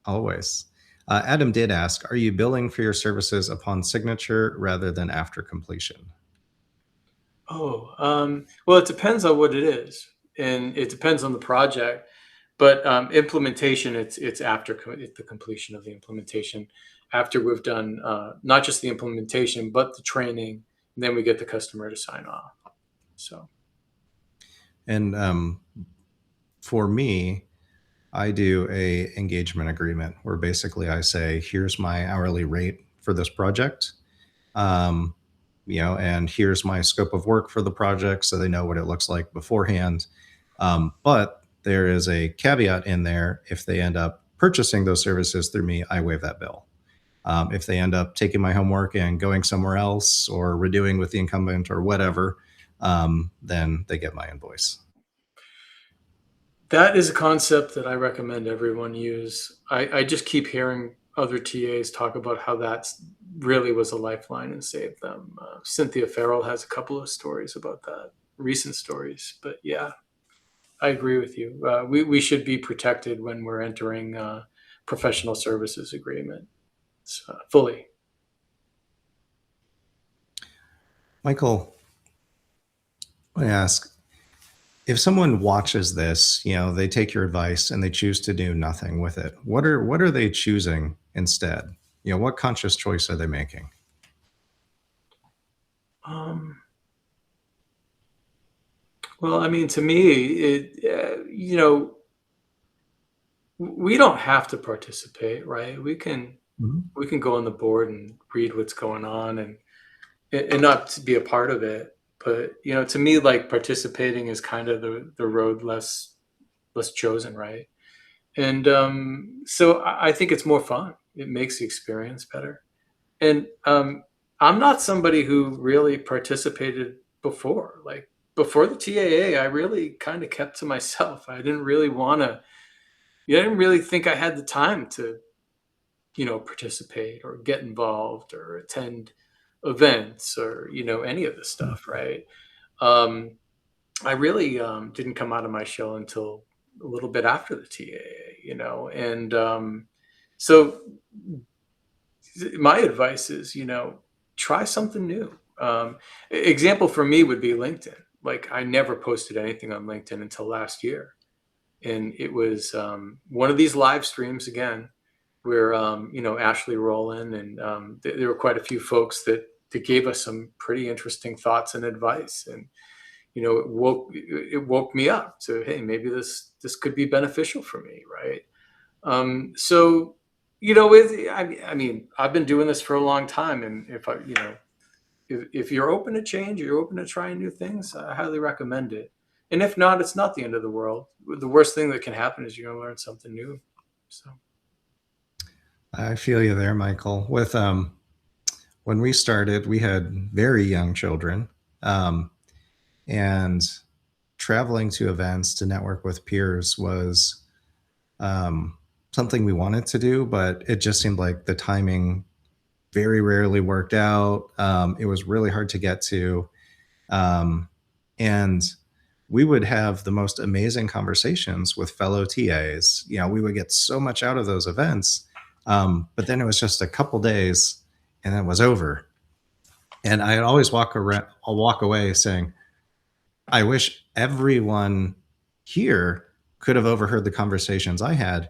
Speaker 2: Always. Adam did ask, are you billing for your services upon signature rather than after completion?
Speaker 3: Oh, well, it depends on what it is, and it depends on the project. But implementation, it's after the completion of the implementation, after we've done not just the implementation, but the training, and then we get the customer to sign off. So,
Speaker 2: And for me, I do a engagement agreement where basically I say, here's my hourly rate for this project. Um, and here's my scope of work for the project so they know what it looks like beforehand. But there is a caveat in there. If they end up purchasing those services through me, I waive that bill. If they end up taking my homework and going somewhere else or redoing with the incumbent or whatever, then they get my invoice.
Speaker 3: that is a concept that I recommend everyone use. I just keep hearing other TAs talk about how that's really was a lifeline and saved them. Cynthia Farrell has a couple of stories about that, recent stories. But yeah, I agree with you. We should be protected when we're entering professional services agreement fully.
Speaker 2: Michael, I ask, if someone watches this, they take your advice and they choose to do nothing with it. What are they choosing instead? What conscious choice are they making?
Speaker 3: Um, well, I mean, to me, we don't have to participate, right?
Speaker 2: Mhm.
Speaker 3: We can go on the board and read what's going on and not to be a part of it. But to me, like participating is kind of the road less chosen, right? And so I think it's more fun. It makes the experience better. And I'm not somebody who really participated before. Like before the TAA, I really kind of kept to myself. I didn't really want to. Yeah, I didn't really think I had the time to, participate or get involved or attend events or any of this stuff, right? Um, I really didn't come out of my shell until a little bit after the TAA, and so my advice is, try something new. Example for me would be LinkedIn. Like I never posted anything on LinkedIn until last year, and it was one of these live streams again, where Ashley Rowland and there were quite a few folks that gave us some pretty interesting thoughts and advice, and it woke me up to, hey, maybe this could be beneficial for me, right? So I mean, I've been doing this for a long time, and if you're open to change, you're open to trying new things, I highly recommend it. And if not, it's not the end of the world. The worst thing that can happen is you're going to learn something new. So
Speaker 2: I feel you there, Michael. With when we started, we had very young children, um, and traveling to events to network with peers was um, something we wanted to do, but it just seemed like the timing very rarely worked out. It was really hard to get to. And we would have the most amazing conversations with fellow TAs. We would get so much out of those events. But then it was just a couple days and then it was over. And I'd always I'll walk away saying, I wish everyone here could have overheard the conversations I had.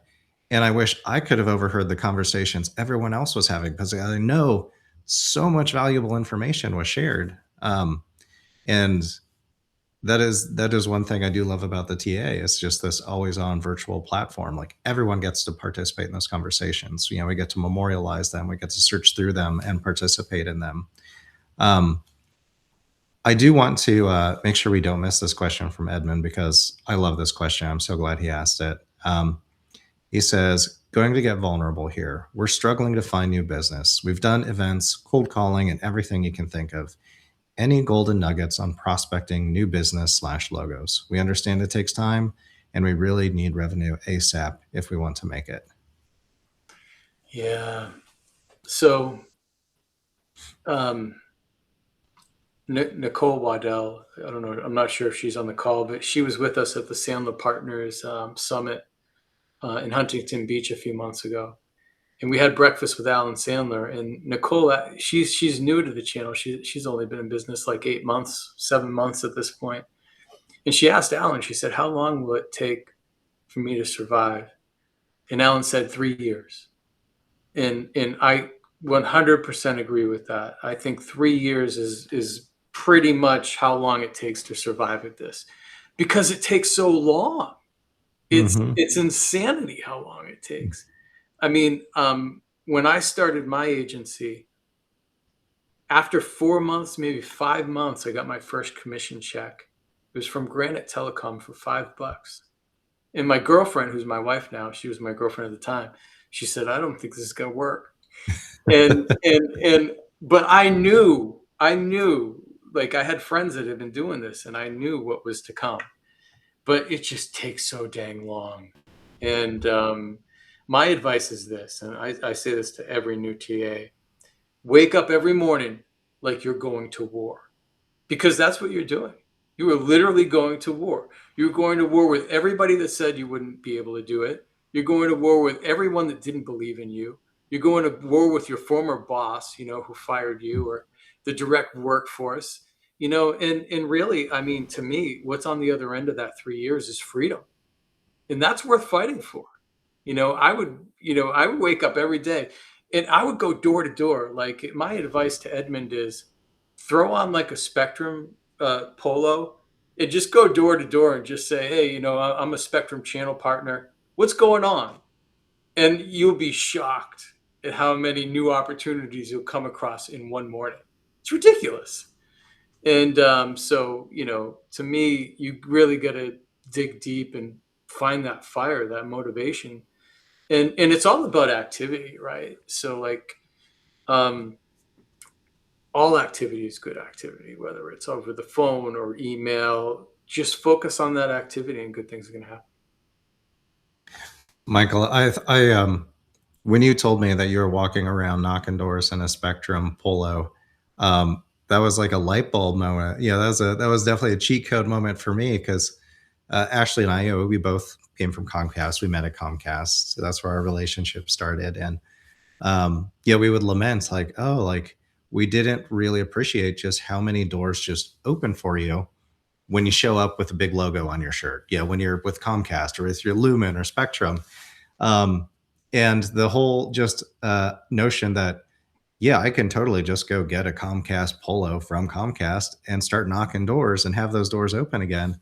Speaker 2: And I wish I could have overheard the conversations everyone else was having because I know so much valuable information was shared. And that is one thing I do love about the TA. It's just this always on virtual platform. Like everyone gets to participate in those conversations. We get to memorialize them. We get to search through them and participate in them. Um, I do want to make sure we don't miss this question from Edmund because I love this question. I'm so glad he asked it. He says, going to get vulnerable here. We're struggling to find new business. We've done events, cold calling, and everything you can think of. Any golden nuggets on prospecting new business/logos? We understand it takes time and we really need revenue ASAP if we want to make it.
Speaker 3: yeah. So um, Nicole Waddell, I don't know, I'm not sure if she's on the call, but she was with us at the Sandler Partners Summit in Huntington Beach a few months ago. and we had breakfast with Alan Sandler. And Nicole, she's new to the channel. She's only been in business like 8 months, 7 months at this point. And she asked Alan, she said, "How long will it take for me to survive?" And Alan said 3 years. And I 100% agree with that. I think 3 years is pretty much how long it takes to survive at this, because it takes so long.
Speaker 2: Hmm.
Speaker 3: It's insanity how long it takes. I mean, when I started my agency, after 4 months, maybe 5 months, I got my first commission check. It was from Granite Telecom for $5. And my girlfriend, who's my wife now, she was my girlfriend at the time. She said, "I don't think this is going to work." But I knew, like I had friends that had been doing this, and I knew what was to come. But it just takes so dang long. And my advice is this, and I say this to every new TA: wake up every morning like you're going to war, because that's what you're doing. You are literally going to war. You're going to war with everybody that said you wouldn't be able to do it. You're going to war with everyone that didn't believe in you. You're going to war with your former boss, who fired you, or the direct workforce, and really, I mean, to me, what's on the other end of that 3 years is freedom. And that's worth fighting for. I would wake up every day and I would go door to door. Like, my advice to Edmund is throw on like a Spectrum polo and just go door to door and just say, "Hey, I'm a Spectrum channel partner. What's going on?" And you'll be shocked at how many new opportunities you'll come across in one morning. It's ridiculous. And so, to me, you really got to dig deep and find that fire, that motivation. And it's all about activity, right? So, like, um, all activity is good activity, whether it's over the phone or email. Just focus on that activity, and good things are going to happen.
Speaker 2: Michael, when you told me that you were walking around knocking doors in a Spectrum polo, that was like a light bulb moment. Yeah, that was definitely a cheat code moment for me, because Ashley and I, we both came from Comcast. We met at Comcast, so that's where our relationship started. And yeah, we would lament like, oh, like we didn't really appreciate just how many doors just open for you when you show up with a big logo on your shirt. Yeah, when you're with Comcast or with your Lumen or Spectrum. Um, and the whole just notion that, yeah, I can totally just go get a Comcast polo from Comcast and start knocking doors and have those doors open again.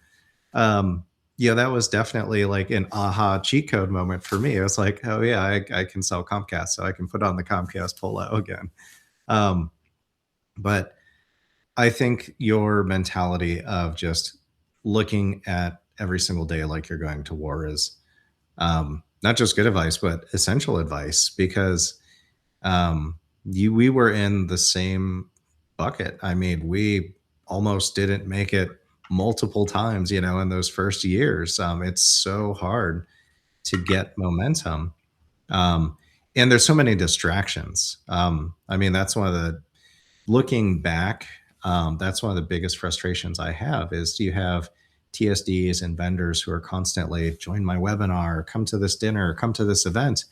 Speaker 2: Um, yeah, that was definitely like an aha cheat code moment for me. It was like, oh yeah, I can sell Comcast, so I can put on the Comcast polo again. Um, but I think your mentality of just looking at every single day like you're going to war is not just good advice, but essential advice, because we were in the same bucket. I mean, we almost didn't make it multiple times, in those first years. It's so hard to get momentum. Um, and there's so many distractions. I mean, that's one of the looking back, that's one of the biggest frustrations I have is you have TSDs and vendors who are constantly join my webinar, come to this dinner, come to this event.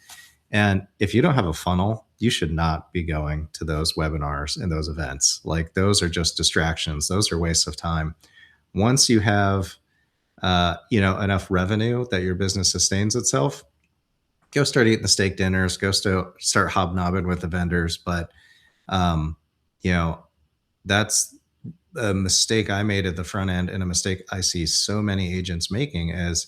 Speaker 2: And if you don't have a funnel, you should not be going to those webinars and those events. Like those are just distractions. Those are wastes of time. Once you have, enough revenue that your business sustains itself, go start eating the steak dinners, start hobnobbing with the vendors. But, um, you know, that's a mistake I made at the front end, and a mistake I see so many agents making is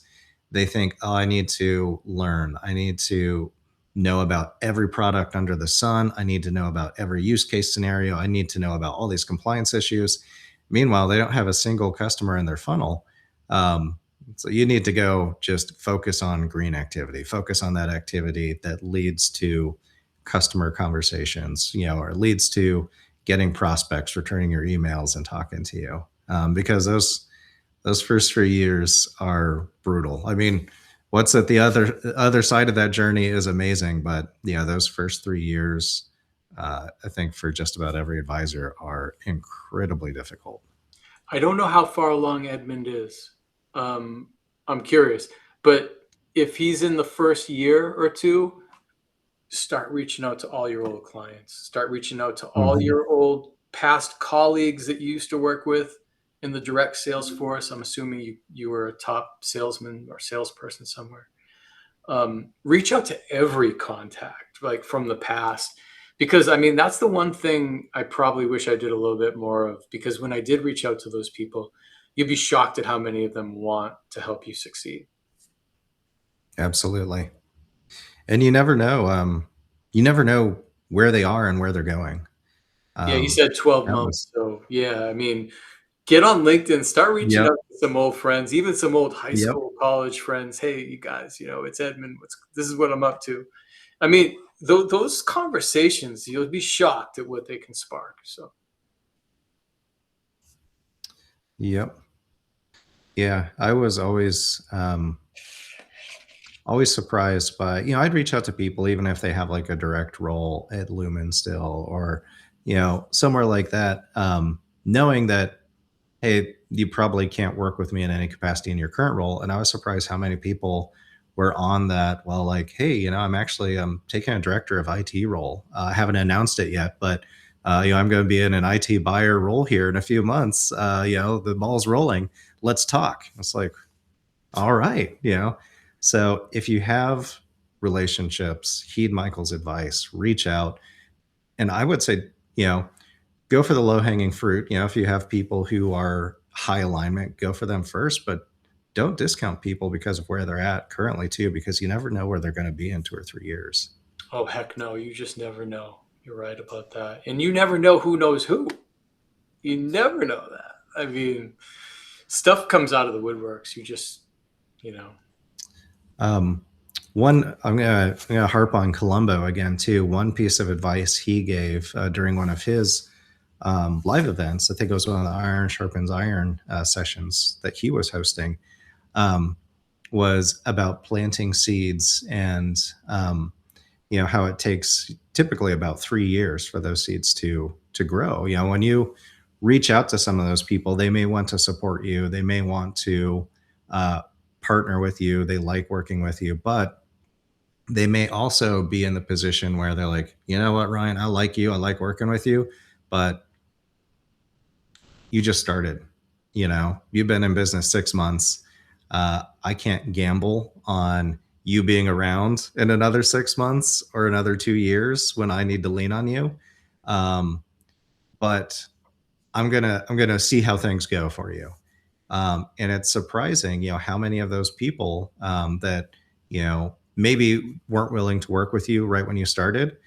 Speaker 2: they think, oh, I need to learn. I need to know about every product under the sun. I need to know about every use case scenario. I need to know about all these compliance issues. Meanwhile, they don't have a single customer in their funnel. So you need to go just focus on green activity, focus on that activity that leads to customer conversations, or leads to getting prospects, returning your emails, and talking to you. Because those first 3 years are brutal. I mean, what's at the other side of that journey is amazing, but yeah, those first 3 years, I think for just about every advisor, are incredibly difficult.
Speaker 3: I don't know how far along Edmund is. I'm curious, but if he's in the first year or two, start reaching out to all your old clients. Start reaching out to all
Speaker 2: Mhm.
Speaker 3: your old past colleagues that you used to work with in the direct sales force. I'm assuming you were a top salesman or salesperson somewhere. Reach out to every contact, like from the past, because I mean that's the one thing I probably wish I did a little bit more of. Because when I did reach out to those people, you'd be shocked at how many of them want to help you succeed.
Speaker 2: Absolutely. And you never know where they are and where they're going.
Speaker 3: Yeah, you said 12
Speaker 2: That
Speaker 3: months,
Speaker 2: was
Speaker 3: so yeah, I mean, get on LinkedIn, start reaching
Speaker 2: Yep,
Speaker 3: out to some old friends, even some old high
Speaker 2: yep.
Speaker 3: school, college friends. Hey, you guys, it's Edmund. This is what I'm up to. I mean, those conversations, you'll be shocked at what they can spark. So,
Speaker 2: Yep. Yeah, I was always surprised by, I'd reach out to people even if they have like a direct role at Lumen still, or, somewhere like that, knowing that, hey, you probably can't work with me in any capacity in your current role. And I was surprised how many people were on that. Well, like, hey, I'm actually taking a director of IT role. I haven't announced it yet, but I'm going to be in an IT buyer role here in a few months. The ball's rolling. Let's talk. It's like, all right, So if you have relationships, heed Michael's advice, reach out, and I would say, go for the low hanging fruit. If you have people who are high alignment, go for them first, but don't discount people because of where they're at currently too, because you never know where they're going to be in 2 or 3 years.
Speaker 3: oh heck no, you just never know. You're right about that, and you never know who knows who. You never know that. I mean, stuff comes out of the woodworks. You just, you know.
Speaker 2: Um, I'm gonna harp on Columbo again too. One piece of advice he gave during one of his live events, I think it was one of the Iron Sharpens Iron sessions that he was hosting, um, was about planting seeds and how it takes typically about 3 years for those seeds to grow. When you reach out to some of those people, they may want to support you, they may want to uh, partner with you, they like working with you, but they may also be in the position where they're like, you know what, Ryan, I like you, I like working with you, but you just started. You've been in business 6 months. I can't gamble on you being around in another 6 months or another 2 years when I need to lean on you. Um, but I'm gonna see how things go for you. And it's surprising, how many of those people that maybe weren't willing to work with you right when you started,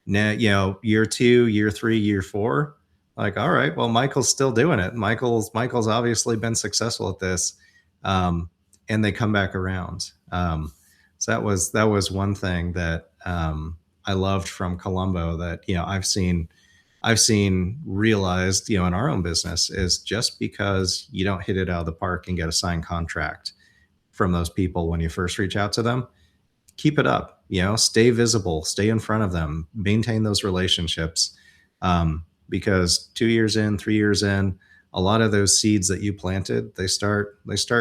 Speaker 2: now, year 2, year 3, year 4, like, all right, well, Michael's still doing it. Michael's obviously been successful at this. Um, and they come back around. So that was one thing that I loved from Columbo that, I've seen realized, in our own business, is just because you don't hit it out of the park and get a signed contract from those people when you first reach out to them, keep it up. Stay visible, stay in front of them, maintain those relationships. Because 2 years in, 3 years in, a lot of those seeds that you planted, they start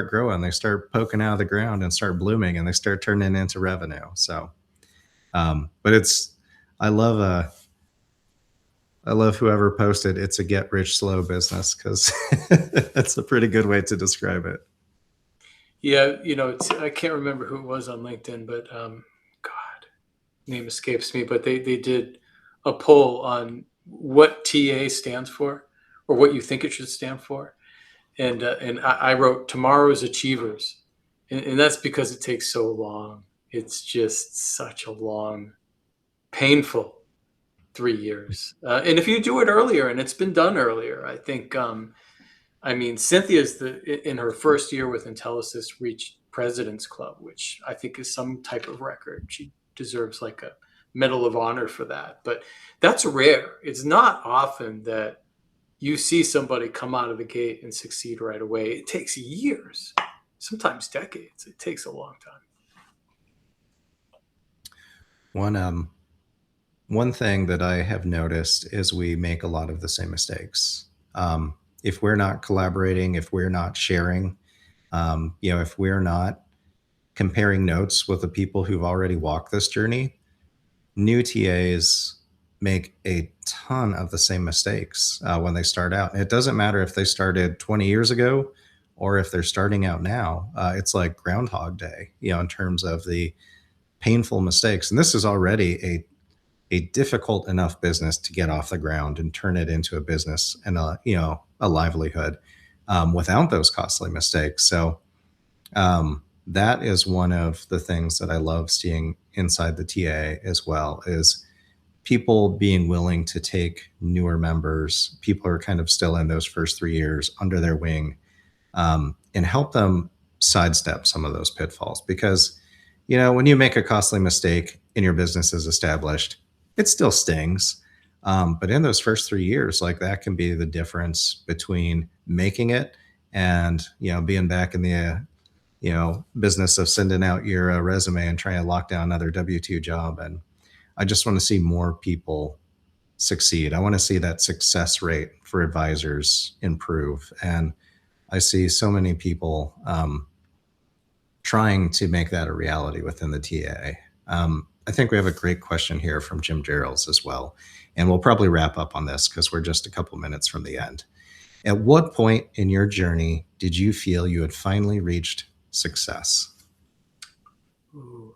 Speaker 2: growing, they start poking out of the ground and start blooming, and they start turning into revenue. So, but I love I love whoever posted it's a get rich slow business, because that's a pretty good way to describe it.
Speaker 3: Yeah, I can't remember who it was on LinkedIn, but God, name escapes me. But they did a poll on what TA stands for, or what you think it should stand for, and I wrote tomorrow's achievers, and that's because it takes so long. It's just such a long, painful 3 years. And if you do it earlier, and it's been done earlier, I think. I mean, Cynthia's in her first year with Intellisys reached President's Club, which I think is some type of record. She deserves like a Medal of Honor for that. But that's rare. It's not often that you see somebody come out of the gate and succeed right away. It takes years, sometimes decades. It takes a long time.
Speaker 2: One thing that I have noticed is we make a lot of the same mistakes. If we're not collaborating, if we're not sharing, if we're not comparing notes with the people who've already walked this journey, new TAs make a ton of the same mistakes when they start out. It doesn't matter if they started 20 years ago or if they're starting out now. It's like Groundhog Day, in terms of the painful mistakes. And this is already a difficult enough business to get off the ground and turn it into a business and a livelihood without those costly mistakes. So that is one of the things that I love seeing inside the TA as well, is people being willing to take newer members, people who are kind of still in those first 3 years under their wing, and help them sidestep some of those pitfalls. Because, when you make a costly mistake and your business is established, it still stings. But in those first 3 years, like that can be the difference between making it and, being back in the, business of sending out your resume and trying to lock down another W-2 job. And I just want to see more people succeed. I want to see that success rate for advisors improve. And I see so many people trying to make that a reality within the TA. I think we have a great question here from Jim Gerald's as well. And we'll probably wrap up on this because we're just a couple minutes from the end. At what point in your journey did you feel you had finally reached success?
Speaker 3: Ooh,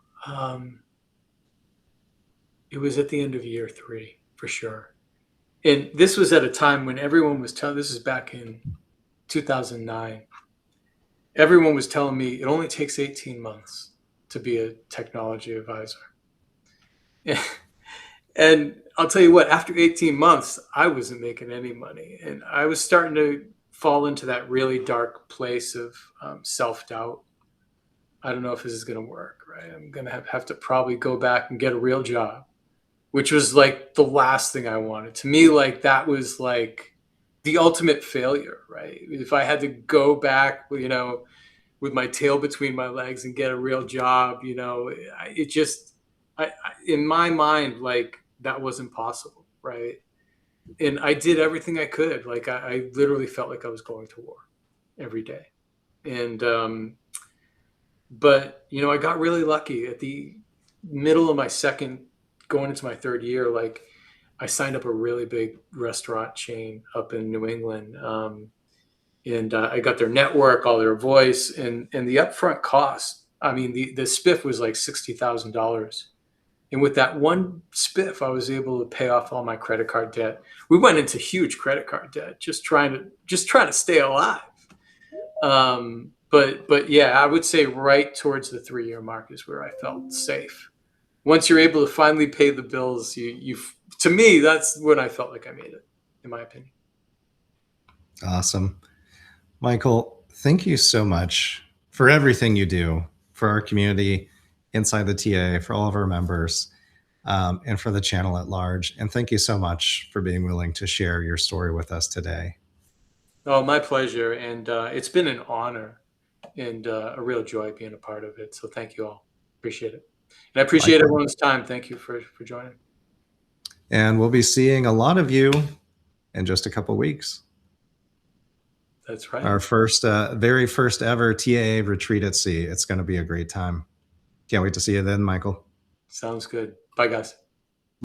Speaker 3: it was at the end of year 3, for sure. And this was at a time when everyone was telling, this is back in 2009. Everyone was telling me it only takes 18 months to be a technology advisor. And I'll tell you what, after 18 months, I wasn't making any money. And I was starting to fall into that really dark place of self-doubt. I don't know if this is going to work, right? I'm going to have to probably go back and get a real job, which was like the last thing I wanted. To me, like that was like the ultimate failure, right? If I had to go back, with my tail between my legs and get a real job, it just, in my mind, like that wasn't possible, right? And I did everything I could. Like I literally felt like I was going to war every day. And, but, I got really lucky at the middle of my going into my 3rd year. Like I signed up a really big restaurant chain up in New England. And I got their network, all their voice, and the upfront cost. I mean, the spiff was like $60,000. And with that one spiff, I was able to pay off all my credit card debt. We went into huge credit card debt, just trying to stay alive. But yeah, I would say right towards the 3-year mark is where I felt safe. Once you're able to finally pay the bills, to me, that's when I felt like I made it, in my opinion.
Speaker 2: Awesome. Michael, thank you so much for everything you do for our community inside the TA, for all of our members, and for the channel at large. And thank you so much for being willing to share your story with us today.
Speaker 3: Oh, my pleasure. And it's been an honor and a real joy being a part of it. So thank you all. Appreciate it. And I appreciate everyone's time. Thank you for joining.
Speaker 2: And we'll be seeing a lot of you in just a couple weeks.
Speaker 3: That's right.
Speaker 2: Our very first ever TAA retreat at sea. It's going to be a great time. Can't wait to see you then, Michael.
Speaker 3: Sounds good. Bye, guys.